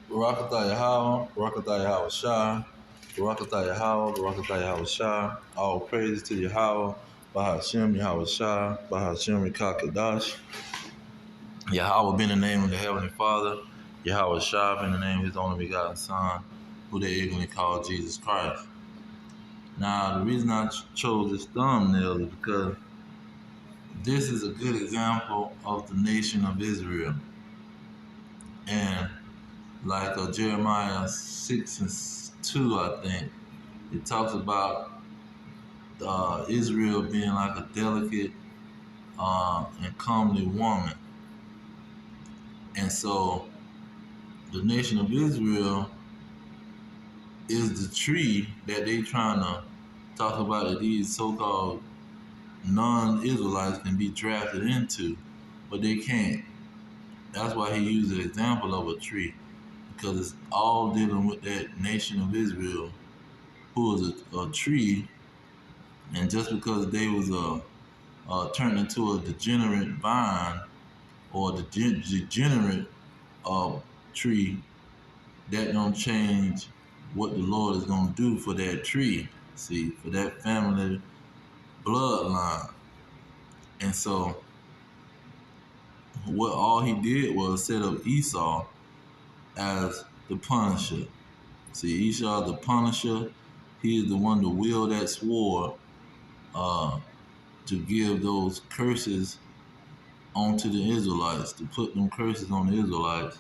Barakatah Yahweh, Barakatah Yahweh Shah, Barakatah Yahweh, Barakatah Yahweh Shah. All praises to Yahweh, Bahashem Yahweh Shah, Bahashem Kakadash. Yahweh being the name of the Heavenly Father, Yahweh Shah being the name of His only begotten Son, who they ignorantly call Jesus Christ. Now, the reason I chose this thumbnail is because this is a good example of the nation of Israel. And like Jeremiah 6 and 2, I think, it talks about Israel being like a delicate and comely woman. And so the nation of Israel is the tree that they trying to talk about that these so-called non-Israelites can be drafted into, but they can't. That's why he used an example of a tree, because it's all dealing with that nation of Israel, who is a tree, and just because they was turned into a degenerate vine or the degenerate tree, that don't change what the Lord is going to do for that tree. See, for that family bloodline. And so, what all he did was set up Esau as the punisher. See, Esau the punisher. He is the one to wield that sword to give those curses onto the Israelites, to put them curses on the Israelites,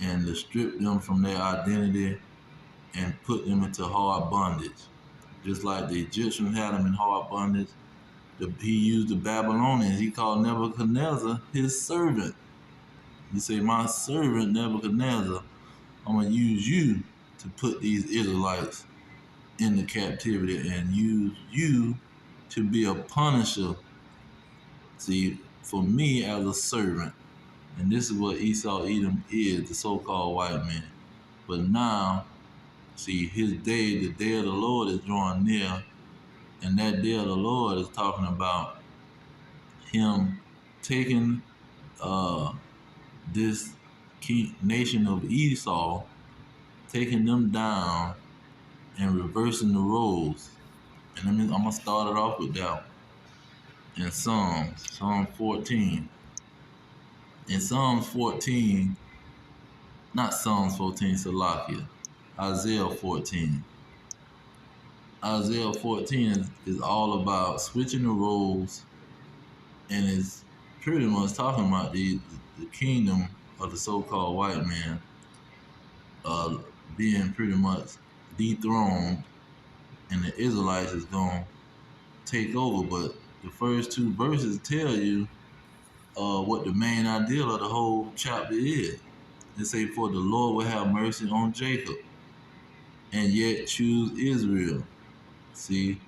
and to strip them from their identity and put them into hard bondage. Just like the Egyptians had them in hard bondage, he used the Babylonians. He called Nebuchadnezzar his servant. He said, my servant Nebuchadnezzar, I'm going to use you to put these Israelites into captivity and use you to be a punisher, see, for me as a servant. And this is what Esau Edom is, the so-called white man. But now, see, his day, the day of the Lord is drawing near, and that day of the Lord is talking about him taking this nation of Esau, taking them down and reversing the roles. And I'm going to start it off with that in Psalm 14. In Psalms 14, not Psalms 14, Salakia, Isaiah 14. Isaiah 14 is all about switching the roles, and it's pretty much talking about the kingdom of the so-called white man being pretty much dethroned, and the Israelites is going to take over. But the first two verses tell you what the main idea of the whole chapter is. They say, for the Lord will have mercy on Jacob and yet choose Israel. See,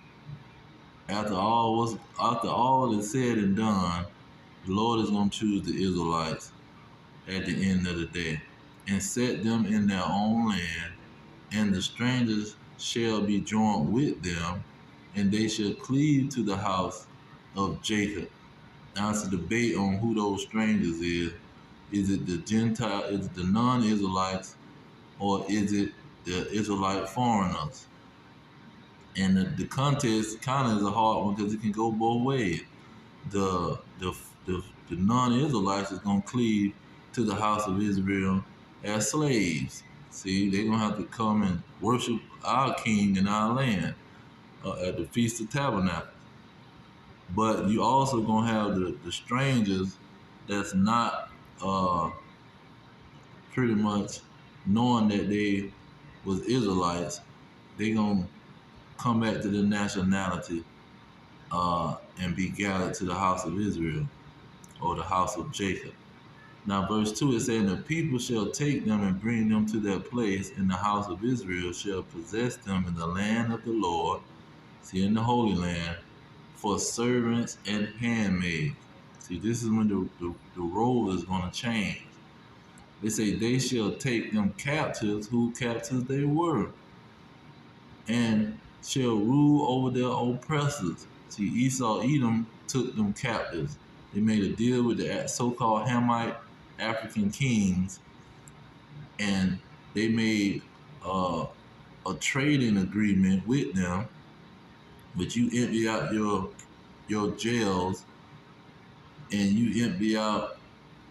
after all is said and done, the Lord is going to choose the Israelites at the end of the day and set them in their own land, and the strangers shall be joined with them, and they shall cleave to the house of Jacob. Now it's a debate on who those strangers is. Is it the Gentile, is it the non-Israelites, or is it the Israelite foreigners? And the contest kind of is a hard one because it can go both ways. The non-Israelites is going to cleave to the house of Israel as slaves. See, they're going to have to come and worship our king in our land at the Feast of Tabernacles. But you also going to have the strangers that's not pretty much knowing that they was Israelites. They going to come back to their nationality and be gathered to the house of Israel or the house of Jacob. Now, verse 2 is saying, the people shall take them and bring them to their place, and the house of Israel shall possess them in the land of the Lord, see, in the Holy Land, for servants and handmaids. See, this is when the role is going to change. They say, they shall take them captives, who captives they were, and shall rule over their oppressors. See, Esau Edom took them captives. They made a deal with the so-called Hamite African kings, and they made a trading agreement with them, but you empty out your jails and you empty out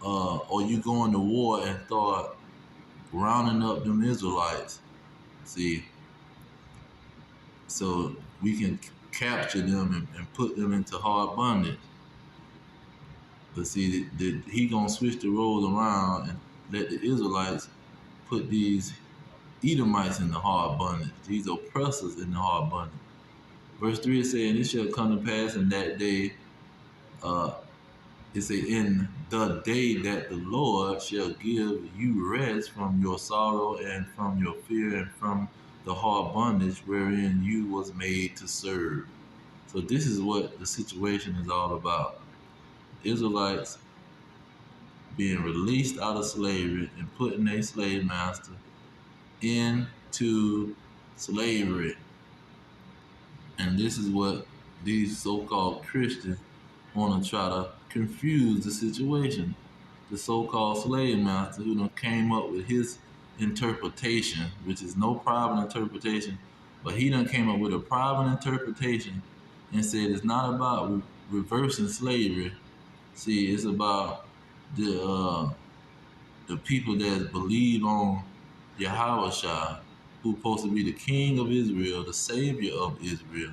or you go into war and start rounding up them Israelites. See, so we can capture them and put them into hard bondage. But see, he gonna switch the roles around and let the Israelites put these Edomites in the hard bondage, these oppressors in the hard bondage. Verse 3 is saying, it shall come to pass in that day, it say, in the day that the Lord shall give you rest from your sorrow and from your fear and from the hard bondage wherein you was made to serve. So this is what the situation is all about. Israelites being released out of slavery and putting their slave master into slavery. And this is what these so-called Christians want to try to confuse the situation. The so-called slave master who done came up with his interpretation, which is no private interpretation, but he done came up with a private interpretation and said it's not about reversing slavery. See, it's about the people that believe on Yahweh, who's supposed to be the king of Israel, the savior of Israel.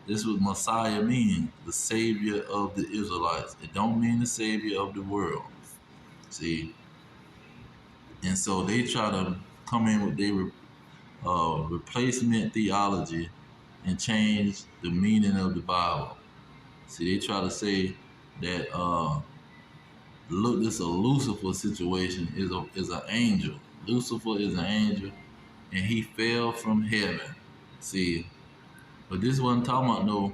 This is what Messiah means, the savior of the Israelites. It don't mean the savior of the world. See? And so they try to come in with their replacement theology and change the meaning of the Bible. See, they try to say that look, this a Lucifer situation is an angel. Lucifer is an angel, and he fell from heaven. See, but this wasn't talking about no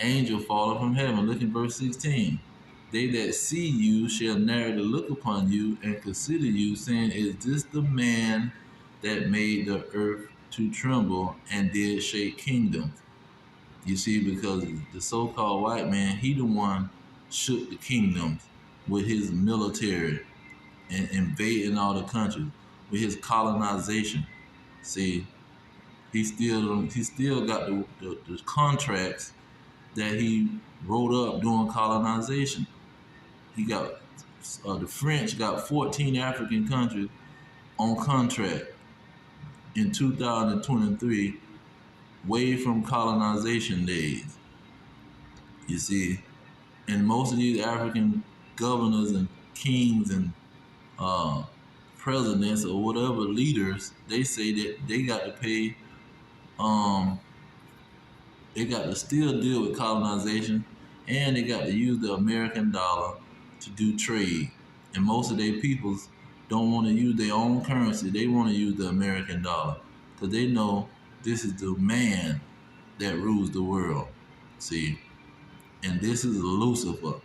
angel falling from heaven. Look at verse 16. They that see you shall narrowly look upon you and consider you, saying, is this the man that made the earth to tremble and did shake kingdoms? You see, because the so-called white man, he the one shook the kingdoms with his military and invading all the countries, with his colonization. See, he still got the contracts that he wrote up during colonization. He got the French got 14 African countries on contract in 2023, way from colonization days. You see, and most of these African governors and kings and presidents or whatever leaders, they say that they got to pay. They got to still deal with colonization, and they got to use the American dollar to do trade. And most of their peoples don't want to use their own currency. They want to use the American dollar because they know this is the man that rules the world. See, and this is Lucifer,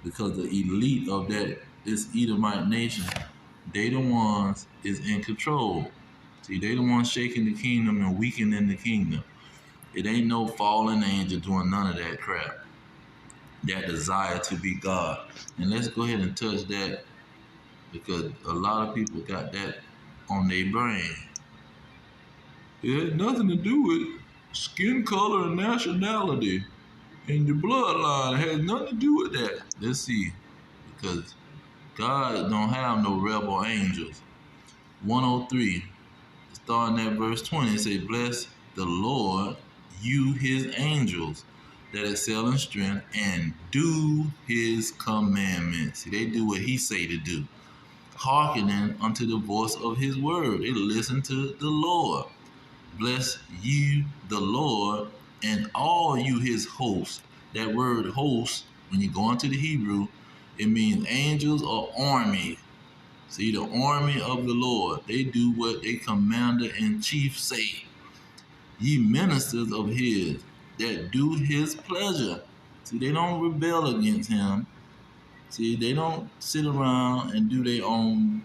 because the elite of this Edomite nation, they the ones is in control. See, they the ones shaking the kingdom and weakening the kingdom. It ain't no fallen angel doing none of that crap. That desire to be God. And let's go ahead and touch that, because a lot of people got that on their brain. It has nothing to do with skin color and nationality and your bloodline. It has nothing to do with that. Let's see. Because God don't have no rebel angels. 103, starting at verse 20, it say, bless the Lord, you his angels that excel in strength and do his commandments. See, they do what he say to do, hearkening unto the voice of his word. They listen to the Lord. Bless you the Lord and all you his hosts. That word host, when you go into the Hebrew, it means angels or army. See, the army of the Lord, they do what their commander-in-chief say. Ye ministers of his that do his pleasure. See, they don't rebel against him. See, they don't sit around and do their own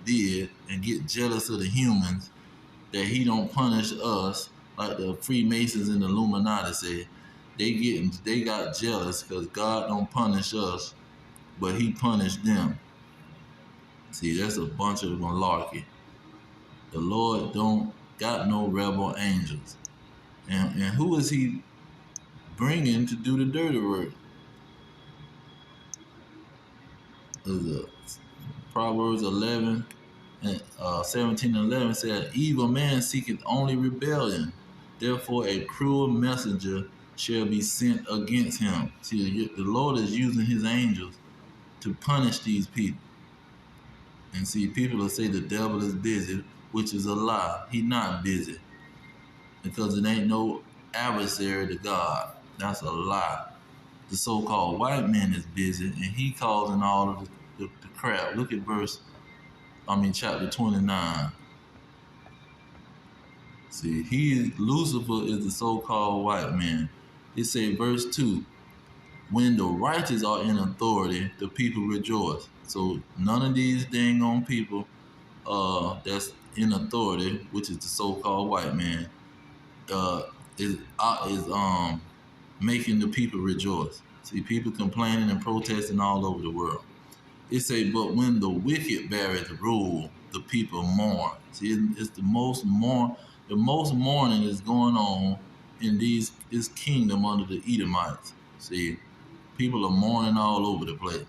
bid and get jealous of the humans that he don't punish us, like the Freemasons and the Illuminati say. They got jealous because God don't punish us, but he punished them. See, that's a bunch of malarkey. The Lord don't got no rebel angels. And who is he bringing to do the dirty work? Proverbs 11 and 17 and 11 said, evil man seeketh only rebellion. Therefore a cruel messenger shall be sent against him. See, the Lord is using his angels to punish these people. And see, people will say the devil is busy, which is a lie. He not busy. Because it ain't no adversary to God. That's a lie. The so-called white man is busy, and he causing all of the crap. Look at chapter 29. See, Lucifer is the so-called white man. It say verse 2, when the righteous are in authority, the people rejoice. So none of these dang on people that's in authority, which is the so-called white man, is making the people rejoice. See, people complaining and protesting all over the world. It say, but when the wicked beareth rule, the people mourn. See, it's the most mourning is going on in this kingdom under the Edomites. See, people are mourning all over the place.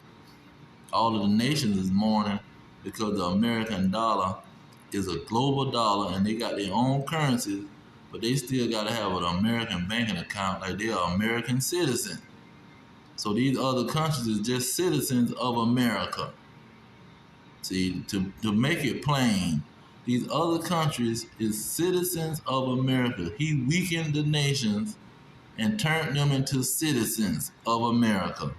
All of the nations is mourning because the American dollar is a global dollar and they got their own currencies, but they still got to have an American banking account like they are American citizens. So these other countries is just citizens of America. See, to make it plain, these other countries is citizens of America. He weakened the nations and turned them into citizens of America.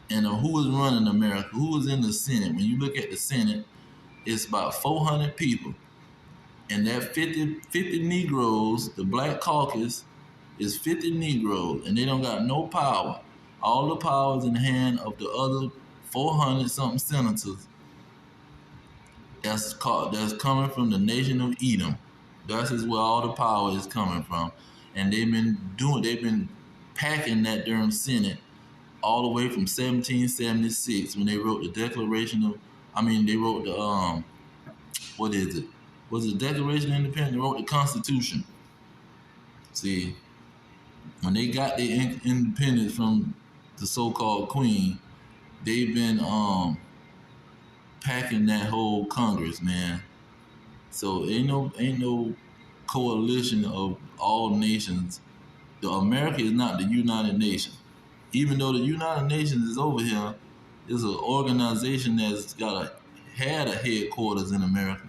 And who is running America? Who is in the Senate? When you look at the Senate, it's about 400 people. And that 50 Negroes, the Black Caucus, is 50 Negroes, and they don't got no power. All the power is in the hand of the other 400 something senators that's coming from the nation of Edom. That's where all the power is coming from. And they've been packing that during Senate all the way from 1776 when they wrote the Declaration of, they wrote the, what is it? Was it Declaration of Independence? They wrote the Constitution. See, when they got their independence from the so-called Queen, they've been packing that whole Congress, man. So ain't no coalition of all nations. The America is not the United Nations. Even though the United Nations is over here, it's an organization that's had a headquarters in America.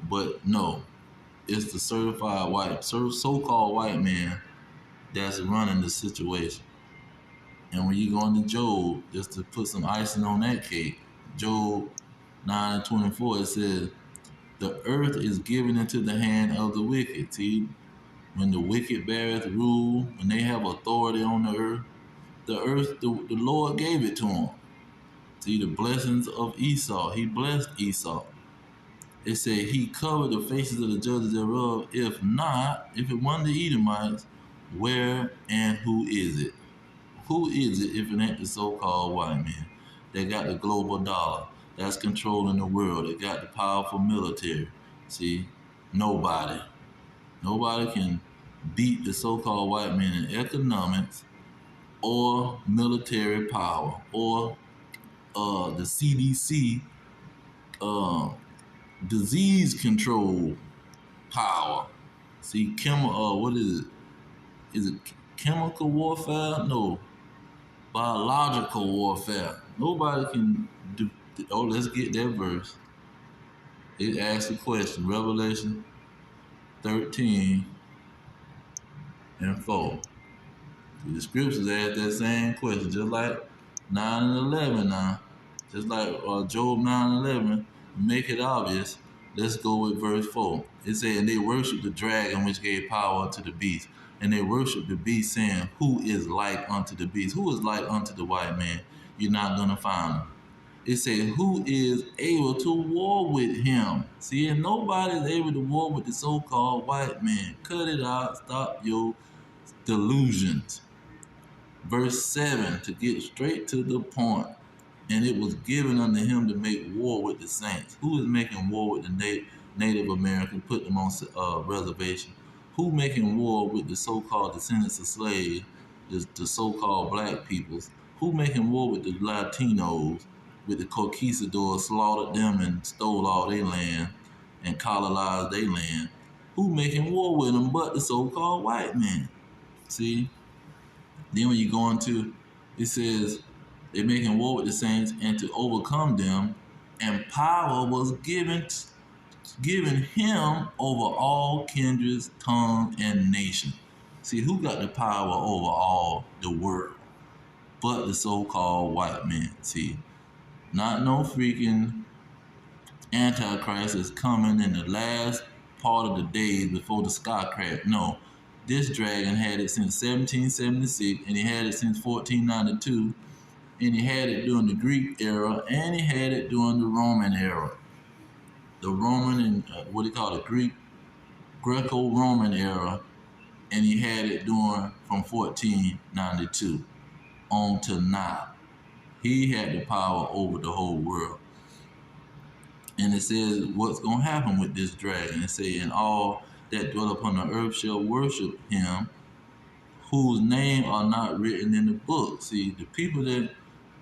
But no, it's the certified so-called white man that's running the situation. And when you go into Job, just to put some icing on that cake, Job 9:24, it says, the earth is given into the hand of the wicked. See, when the wicked beareth rule, when they have authority on the earth, the Lord gave it to them. See, the blessings of Esau, he blessed Esau. It said he covered the faces of the judges thereof. If it wasn't the Edomites, where and who is it? Who is it if it ain't the so-called white man that got the global dollar, that's controlling the world, that got the powerful military? See, nobody can beat the so-called white man in economics or military power or the CDC disease control power. See, what is it? Is it chemical warfare? No. Biological warfare. Nobody can do. Oh, let's get that verse. It asks the question, Revelation 13 and 4. The scriptures ask that same question, just like 9 and 11 now. Just like Job 9 and 11, make it obvious. Let's go with verse 4. It says, and they worship the dragon which gave power to the beast. And they worship the beast, saying, who is like unto the beast? Who is like unto the white man? You're not going to find him. It says, who is able to war with him? See, and nobody is able to war with the so-called white man. Cut it out. Stop your delusions. Verse 7, to get straight to the point. and it was given unto him to make war with the saints. Who is making war with the Native Americans, put them on reservation? Who making war with the so-called descendants of slaves, the so-called black peoples? Who making war with the Latinos, with the conquistadors, slaughtered them and stole all their land and colonized their land? Who making war with them but the so-called white man? See? Then when you go into, it says, they're making war with the saints, and to overcome them, and power was given him over all kindreds, tongues, and nations. See, who got the power over all the world? But the so-called white man. See, not no freaking Antichrist is coming in the last part of the days before the sky crash. No, this dragon had it since 1776, and he had it since 1492, and he had it during the Greek era, and he had it during the Roman era. The Roman and what they call the Greco-Roman era, and he had it during from 1492 on to now. He had the power over the whole world. And it says what's going to happen with this dragon. It says, and all that dwell upon the earth shall worship him, whose name are not written in the book. See, the people that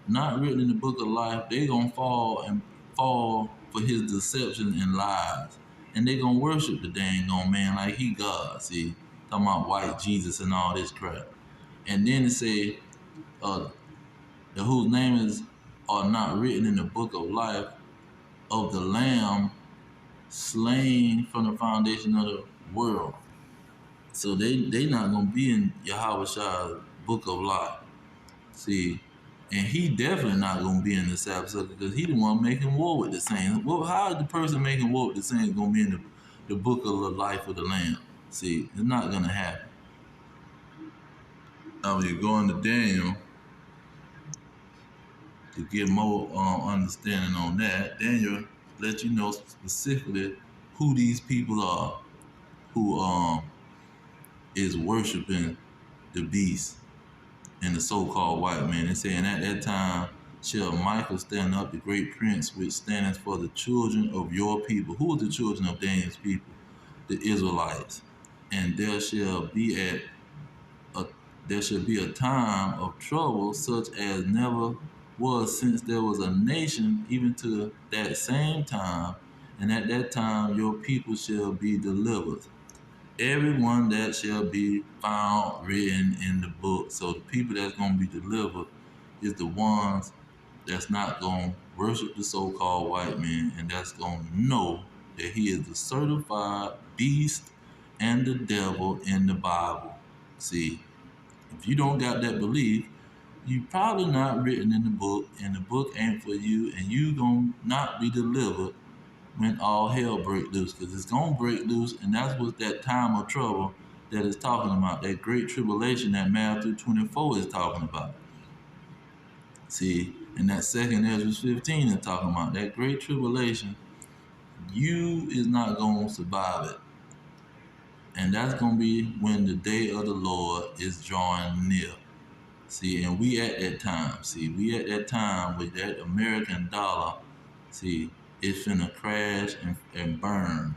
not written in the book of life, they going to fall for his deception and lies. And they going to worship the dang on man like he God. See, talking about white Jesus and all this crap. And then it say, whose name are not written in the book of life of the Lamb slain from the foundation of the world. So they not gonna be in Yahweh book of life. See, and he definitely not gonna be in the Sabbath circle because he the one making war with the saints. Well, how is the person making war with the saints gonna be in the book of the life of the Lamb? See, it's not gonna happen. Now when you go into Daniel to get more understanding on that, Daniel let you know specifically who these people are who is worshiping the beast and the so-called white man. It's saying at that time shall Michael stand up, the great prince, which standeth for the children of your people. Who are the children of Daniel's people? The Israelites. And there shall be a time of trouble such as never was since there was a nation, even to that same time. And at that time your people shall be delivered, everyone that shall be found written in the book. So the people that's going to be delivered is the ones that's not going to worship the so-called white man, and that's going to know that he is the certified beast and the devil in the Bible. See, if you don't got that belief, you probably not written in the book, and the book ain't for you, and you going to not be delivered when all hell break loose, because it's going to break loose, and that's what that time of trouble that it's talking about, that great tribulation that Matthew 24 is talking about. See, and that second Ezra 15 is talking about that great tribulation. You is not going to survive it, and that's going to be when the day of the Lord is drawing near. See, and we at that time. See, we at that time with that American dollar. See, it's finna crash and burn.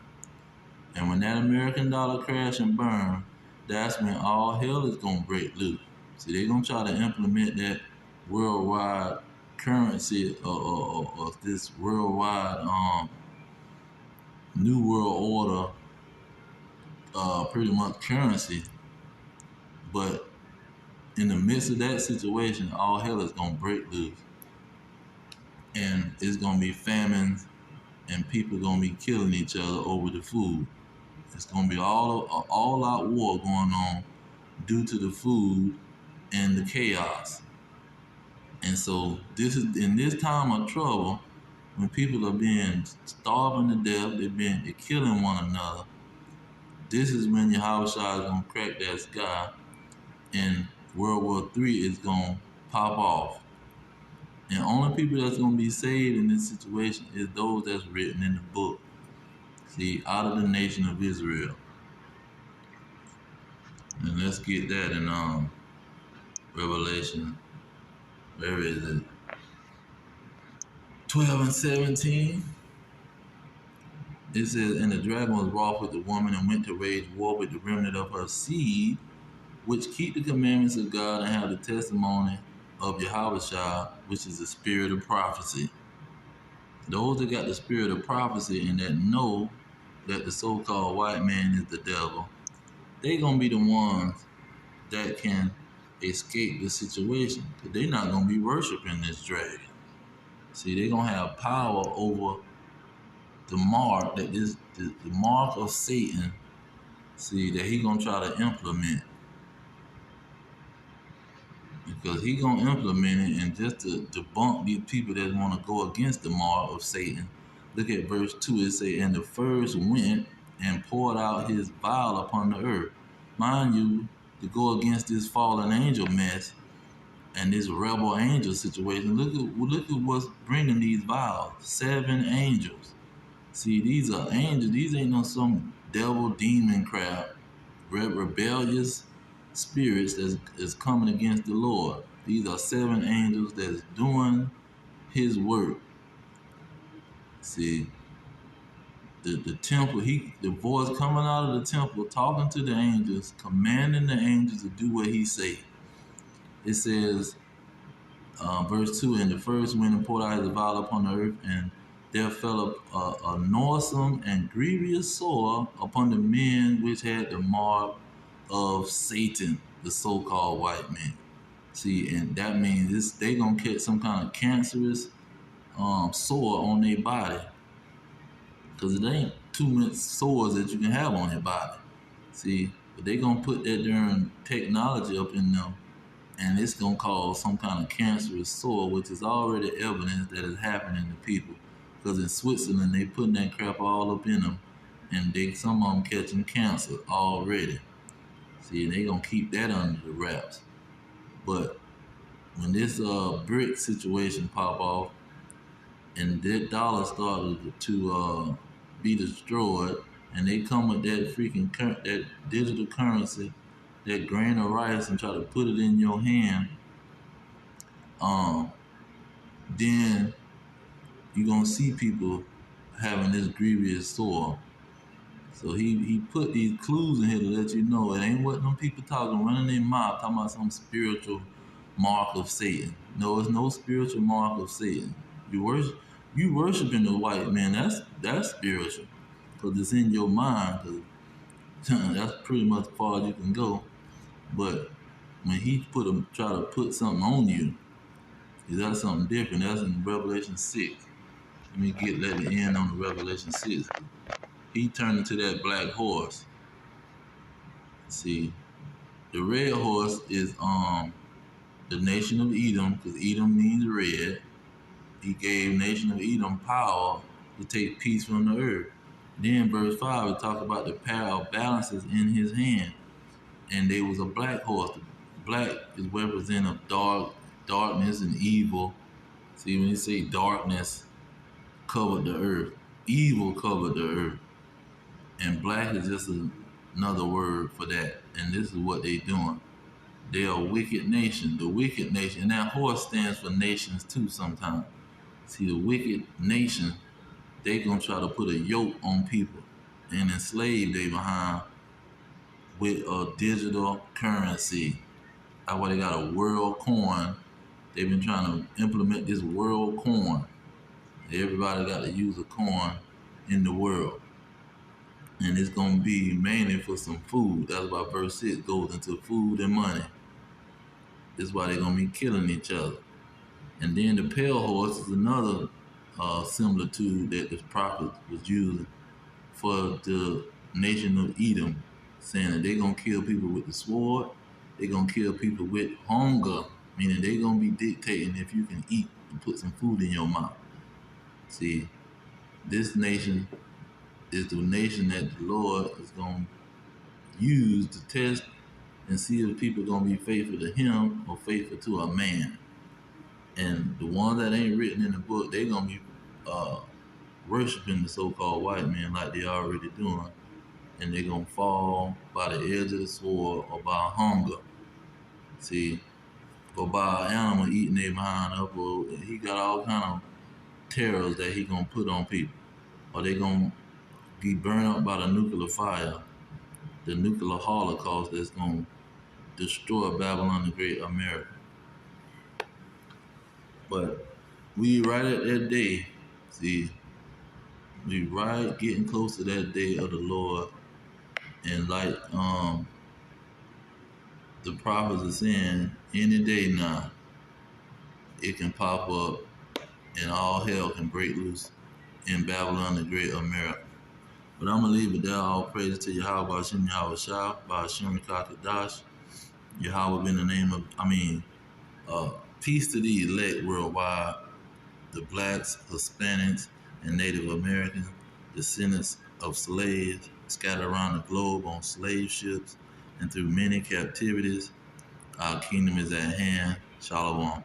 And when that American dollar crash and burn, that's when all hell is gonna break loose. See, they're gonna try to implement that worldwide currency or this worldwide new world order, pretty much currency. But in the midst of that situation, all hell is gonna break loose, and it's gonna be famines, and people gonna be killing each other over the food. It's gonna be all out war going on due to the food and the chaos. And so this is in this time of trouble, when people are being starving to death, they're killing one another. This is when Yahweh Shai is gonna crack that sky, and World War III is gonna pop off. And only people that's gonna be saved in this situation is those that's written in the book. See, out of the nation of Israel. And let's get that in Revelation. Where is it? 12 and 17, it says, and the dragon was wroth with the woman and went to wage war with the remnant of her seed, which keep the commandments of God and have the testimony of Yahweh, which is the spirit of prophecy. Those that got the spirit of prophecy and that know that the so-called white man is the devil, they gonna be the ones that can escape the situation. Because they're not gonna be worshiping this dragon. See, they're gonna have power over the mark that is the mark of Satan. See, that he gonna try to implement. Because he gonna implement it, and just to debunk these people that want to go against the mark of Satan. Look at verse 2. It say, and the first went and poured out his vial upon the earth. Mind you, to go against this fallen angel mess and this rebel angel situation, look at what's bringing these vials. 7 angels. See, these are angels. These ain't no some devil demon crap. Rebellious spirits that's coming against the Lord. These are 7 angels that's doing his work. See, the temple, the voice coming out of the temple, talking to the angels, commanding the angels to do what he say. It says, verse 2, and the first went and poured out his vial upon the earth, and there fell a noisome and grievous sore upon the men which had the mark of Satan, the so-called white man. See, and that means they gonna catch some kind of cancerous sore on their body, because it ain't too many sores that you can have on your body. See, but they gonna put that darn technology up in them, and it's gonna cause some kind of cancerous sore, which is already evidence that is happening to people. Because in Switzerland, they putting that crap all up in them, and some of them catching cancer already. See, and they gonna keep that under the wraps. But when this brick situation pop off, and that dollar started to be destroyed, and they come with that freaking that digital currency, that grain of rice, and try to put it in your hand, then you're gonna see people having this grievous sore. So he put these clues in here to let you know it ain't what them people talking, running their mouth, talking about some spiritual mark of Satan. No, it's no spiritual mark of Satan. You worshiping the white man. That's spiritual, because it's in your mind. Cause that's pretty much as far as you can go. But when he try to put something on you, is that something different? That's in Revelation 6. Let me let it end on the Revelation 6. He turned into that black horse. See, the red horse is the nation of Edom, because Edom means red. He gave nation of Edom power to take peace from the earth. Then verse 5, it talks about the pair of balances in his hand. And there was a black horse. Black is representative of darkness and evil. See, when you say darkness covered the earth, evil covered the earth. And black is just another word for that. And this is what they're doing. They're a wicked nation. The wicked nation. And that horse stands for nations too sometimes. See, the wicked nation, they gonna try to put a yoke on people and enslave they behind with a digital currency. That's why they got a world coin. They've been trying to implement this world coin. Everybody got to use a coin in the world. And it's gonna be mainly for some food. That's why verse 6 goes into food and money. That's why they're gonna be killing each other. And then the pale horse is another similitude that the prophet was using for the nation of Edom, saying that they're gonna kill people with the sword, they're gonna kill people with hunger, meaning they're gonna be dictating if you can eat and put some food in your mouth. See, this nation is the nation that the Lord is gonna use to test and see if people are gonna be faithful to him or faithful to a man. And the ones that ain't written in the book, they're gonna be worshiping the so-called white man like they already doing, and they're gonna fall by the edge of the sword or by hunger. See, or by an animal eating their behind up, or he got all kind of terrors that he gonna put on people, or they gonna be burned up by the nuclear fire, the nuclear holocaust that's gonna destroy Babylon the Great America. But we right at that day. See, we right getting close to that day of the Lord, and like the prophets are saying, any day now it can pop up, and all hell can break loose in Babylon the Great America. But I'm gonna leave it there. All praise to Yahweh Bashim Yahweh Shah, Bashim Kakadash. Yahweh in the name of, peace to the elect worldwide, the blacks, Hispanics, and Native Americans, descendants of slaves scattered around the globe on slave ships and through many captivities. Our kingdom is at hand. Shalom.